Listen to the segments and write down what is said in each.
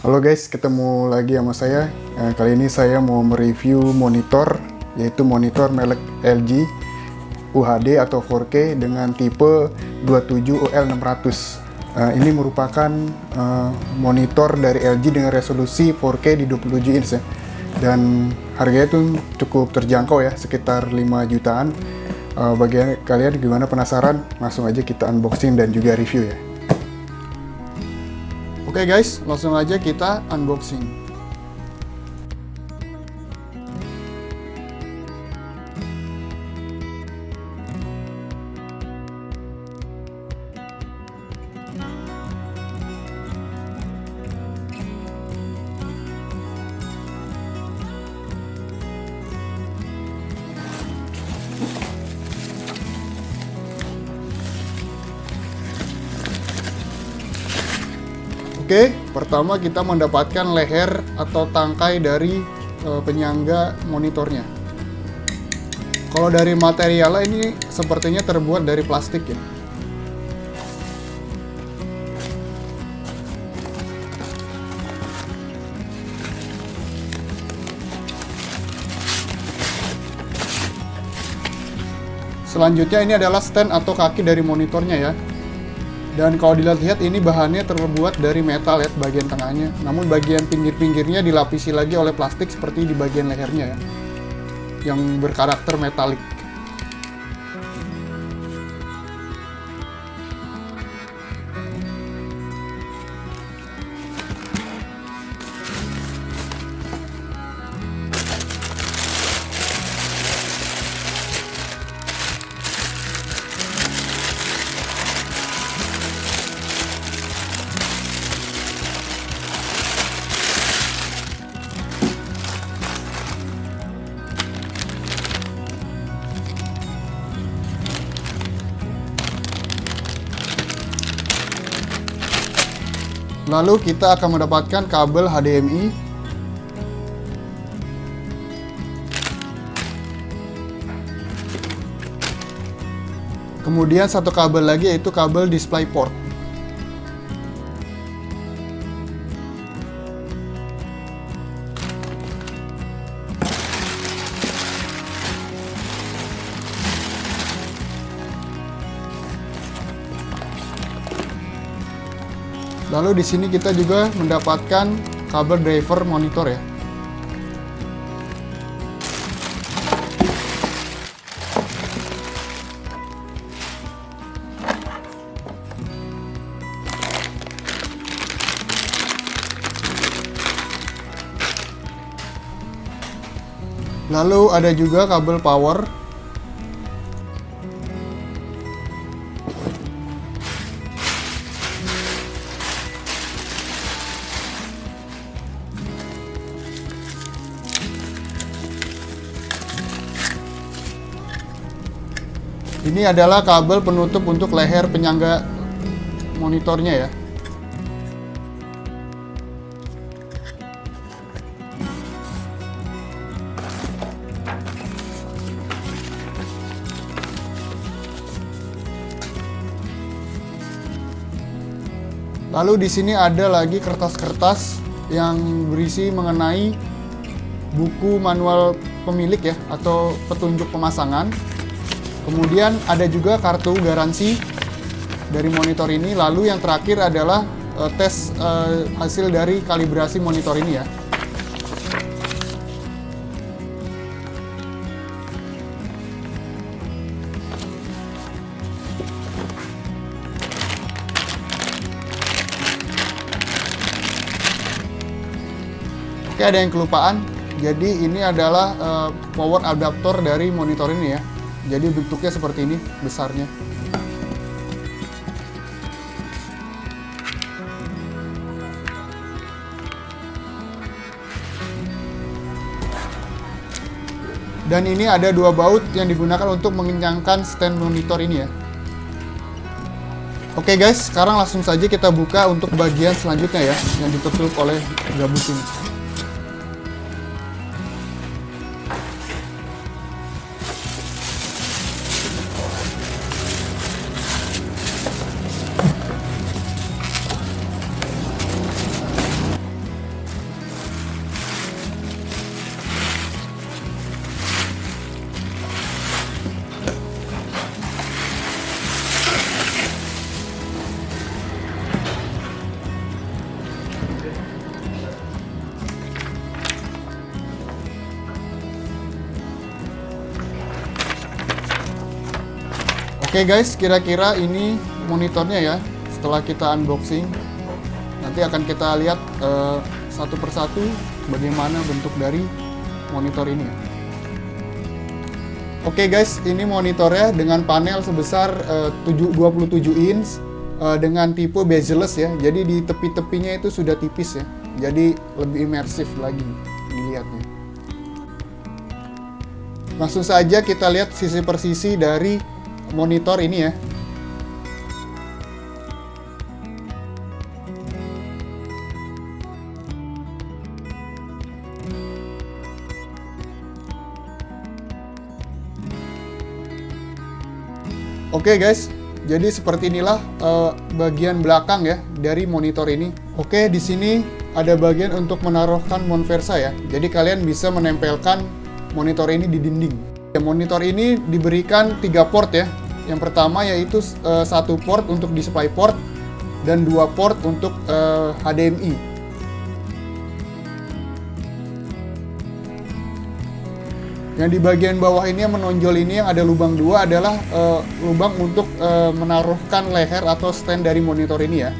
Halo guys, ketemu lagi sama saya. Kali ini saya mau mereview monitor, yaitu monitor merek LG UHD atau 4K dengan tipe 27OL600. Ini merupakan monitor dari LG dengan resolusi 4K di 27 inch ya. Dan harganya itu cukup terjangkau ya, sekitar 5 jutaan. Bagi kalian gimana penasaran? Langsung aja kita unboxing dan juga review ya. Oke guys, langsung aja kita unboxing. Oke, pertama kita mendapatkan leher atau tangkai dari penyangga monitornya. Kalau dari materialnya ini sepertinya terbuat dari plastik ya. Selanjutnya ini adalah stand atau kaki dari monitornya ya. Dan kalau dilihat-lihat ini bahannya terbuat dari metal ya bagian tengahnya. Namun bagian pinggir-pinggirnya dilapisi lagi oleh plastik seperti di bagian lehernya ya. Yang berkarakter metalik. Lalu kita akan mendapatkan kabel HDMI, kemudian satu kabel lagi yaitu kabel DisplayPort. Lalu di sini kita juga mendapatkan kabel driver monitor ya. Lalu ada juga kabel power. Ini adalah kabel penutup untuk leher penyangga monitornya ya. Lalu di sini ada lagi kertas-kertas yang berisi mengenai buku manual pemilik ya atau petunjuk pemasangan. Kemudian ada juga kartu garansi dari monitor ini. Lalu yang terakhir adalah tes hasil dari kalibrasi monitor ini ya. Oke, ada yang kelupaan. Jadi ini adalah power adaptor dari monitor ini ya. Jadi bentuknya seperti ini, besarnya. Dan ini ada dua baut yang digunakan untuk mengencangkan stand monitor ini ya. Oke guys, sekarang langsung saja kita buka untuk bagian selanjutnya ya, yang ditutup oleh gabus ini. Oke guys, kira-kira ini monitornya ya. Setelah kita unboxing, nanti akan kita lihat satu persatu bagaimana bentuk dari monitor ini. Oke guys, ini monitornya dengan panel sebesar 27 inch dengan tipe bezel-less ya. Jadi di tepi-tepinya itu sudah tipis ya. Jadi lebih imersif lagi dilihatnya. Langsung saja kita lihat sisi per sisi dari monitor ini ya. Oke guys, jadi seperti inilah bagian belakang ya dari monitor ini. Oke, di sini ada bagian untuk menaruhkan Monversa ya. Jadi kalian bisa menempelkan monitor ini di dinding. Monitor ini diberikan 3 port ya. Yang pertama yaitu 1 port untuk display port dan 2 port untuk HDMI. Yang di bagian bawah ini yang menonjol ini yang ada lubang 2 adalah lubang untuk menaruhkan leher atau stand dari monitor ini ya.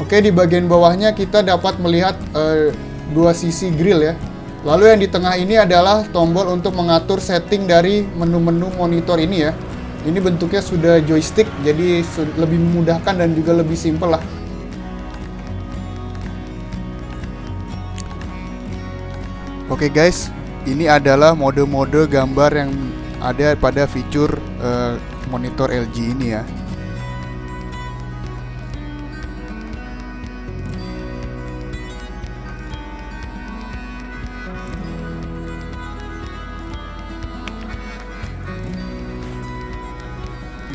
Oke, di bagian bawahnya kita dapat melihat 2 sisi grill ya. Lalu yang di tengah ini adalah tombol untuk mengatur setting dari menu-menu monitor ini ya. Ini bentuknya sudah joystick, jadi lebih memudahkan dan juga lebih simpel lah. Oke guys, ini adalah mode-mode gambar yang ada pada fitur monitor LG ini ya.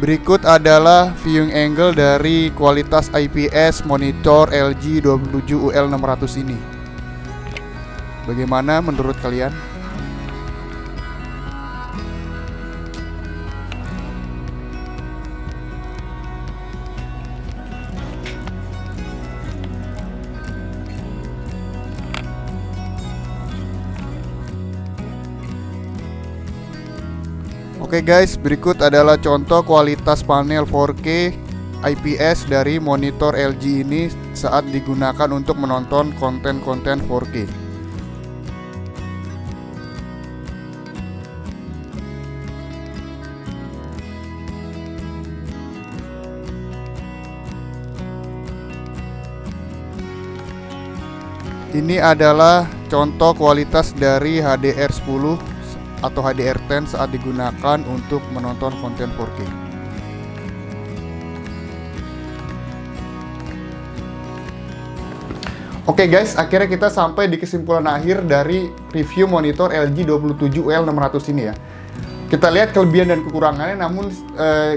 Berikut adalah viewing angle dari kualitas IPS monitor LG 27UL600 ini. Bagaimana menurut kalian? Oke guys, berikut adalah contoh kualitas panel 4K IPS dari monitor LG ini saat digunakan untuk menonton konten-konten 4K. Ini adalah contoh kualitas dari HDR10 atau HDR10 saat digunakan untuk menonton konten 4K. Oke guys, akhirnya kita sampai di kesimpulan akhir dari review monitor LG 27UL600 ini ya. Kita lihat kelebihan dan kekurangannya, namun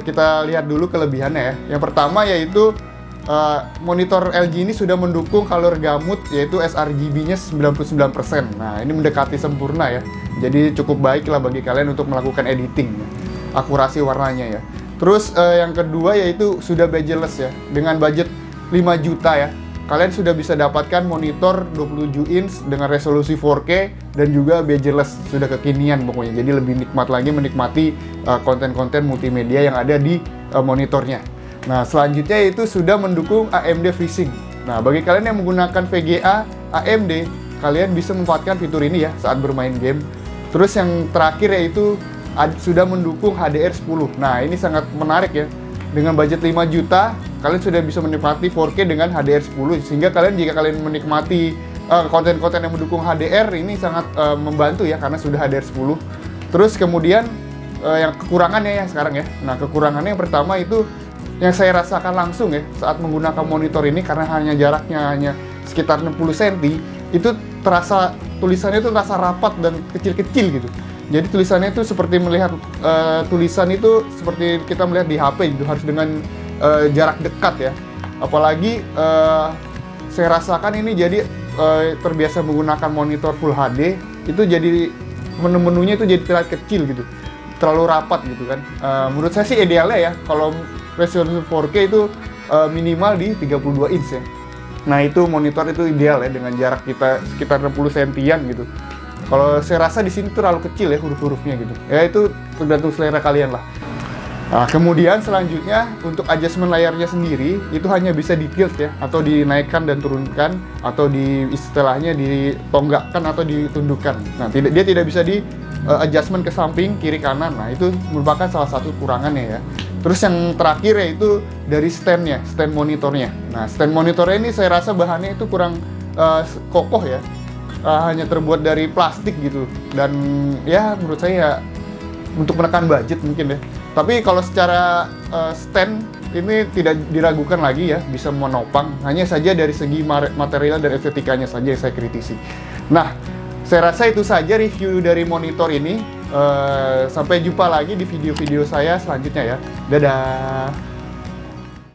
kita lihat dulu kelebihannya ya. Yang pertama yaitu monitor LG ini sudah mendukung color gamut yaitu sRGB-nya 99%. Nah, ini mendekati sempurna ya. Jadi cukup baik lah bagi kalian untuk melakukan editing, akurasi warnanya ya. Terus yang kedua yaitu sudah bezel-less ya. Dengan budget 5 juta ya, kalian sudah bisa dapatkan monitor 27 inch dengan resolusi 4K dan juga bezel-less, sudah kekinian pokoknya. Jadi lebih nikmat lagi menikmati konten-konten multimedia yang ada di monitornya. Nah, selanjutnya itu sudah mendukung AMD FreeSync. Nah, bagi kalian yang menggunakan VGA AMD, kalian bisa memanfaatkan fitur ini ya saat bermain game. Terus yang terakhir yaitu sudah mendukung HDR10. Nah, ini sangat menarik ya. Dengan budget 5 juta, kalian sudah bisa menikmati 4K dengan HDR10. Sehingga kalian jika kalian menikmati konten-konten yang mendukung HDR, ini sangat membantu ya karena sudah HDR10. Terus kemudian yang kekurangannya ya sekarang ya. Nah, kekurangannya yang pertama itu yang saya rasakan langsung ya saat menggunakan monitor ini, karena jaraknya hanya sekitar 60 cm, itu terasa tulisannya itu terasa rapat dan kecil-kecil gitu. Jadi tulisannya itu seperti melihat tulisan itu seperti kita melihat di HP itu harus dengan jarak dekat ya. Apalagi saya rasakan ini jadi terbiasa menggunakan monitor Full HD, itu jadi menu-menunya itu jadi terlihat kecil gitu, terlalu rapat gitu kan. Menurut saya sih idealnya ya kalau resolusi 4K itu minimal di 32 inch ya. Nah, itu monitor itu ideal ya dengan jarak kita sekitar 60 sentian gitu. Kalau saya rasa di sini terlalu kecil ya huruf-hurufnya gitu. Ya itu tergantung selera kalian lah. Nah, kemudian selanjutnya untuk adjustment layarnya sendiri itu hanya bisa di tilt ya, atau dinaikkan dan turunkan, atau di istilahnya ditonggakkan atau ditundukkan. Nah, dia tidak bisa di adjustment ke samping, kiri, kanan. Nah, itu merupakan salah satu kurangannya ya. Terus yang terakhir yaitu dari stand monitornya. Nah, stand monitornya ini saya rasa bahannya itu kurang kokoh ya. Hanya terbuat dari plastik gitu. Dan ya menurut saya untuk menekan budget mungkin ya. Tapi kalau secara stand ini tidak diragukan lagi ya, bisa menopang. Hanya saja dari segi material dan estetikanya saja yang saya kritisi. Nah, saya rasa itu saja review dari monitor ini. Sampai jumpa lagi di video-video saya selanjutnya ya. Dadah!